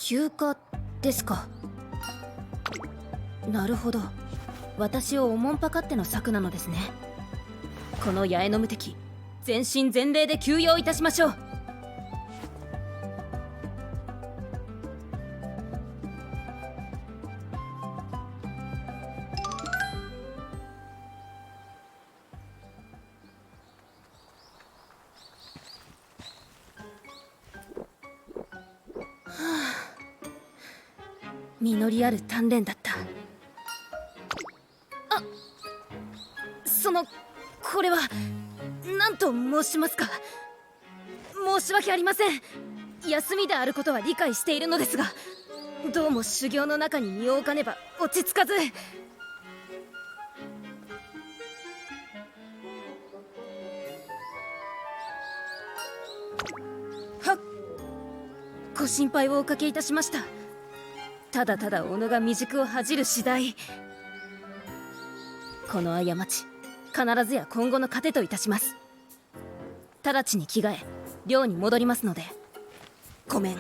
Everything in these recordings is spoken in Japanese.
休暇ですか。なるほど、私をおもんぱかっての策なのですね。この八重の無敵、全身全霊で休養いたしましょう。実りある鍛錬だった。これは何と申しますか。申し訳ありません。休みであることは理解しているのですが、どうも修行の中に身を置かねば落ち着かず。はっ、ご心配をおかけいたしました。ただただ己が未熟を恥じる次第。この過ち、必ずや今後の糧といたします。直ちに着替え寮に戻りますので。ごめん。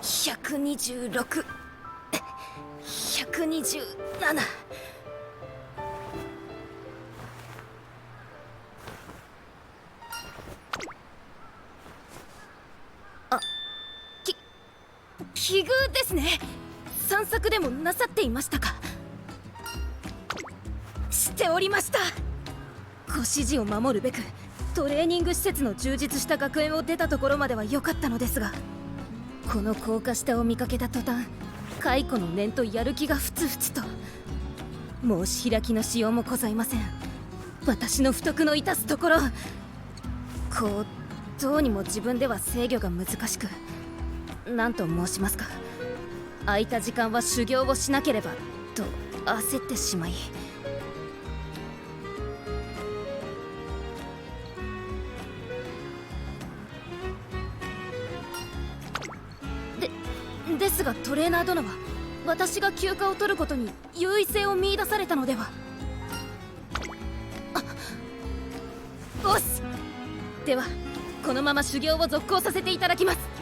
126、127。奇遇ですね。散策でもなさっていましたか。しておりました。ご指示を守るべくトレーニング施設の充実した学園を出たところまでは良かったのですが、この高架下を見かけた途端、蚕の念とやる気がふつふつと。申し開きのしようもございません。私の不徳の致すところ。こうどうにも自分では制御が難しく、何と申しますか、空いた時間は修行をしなければと焦ってしまい。ですがトレーナー殿は私が休暇を取ることに優位性を見出されたのでは。おし、ではこのまま修行を続行させていただきます。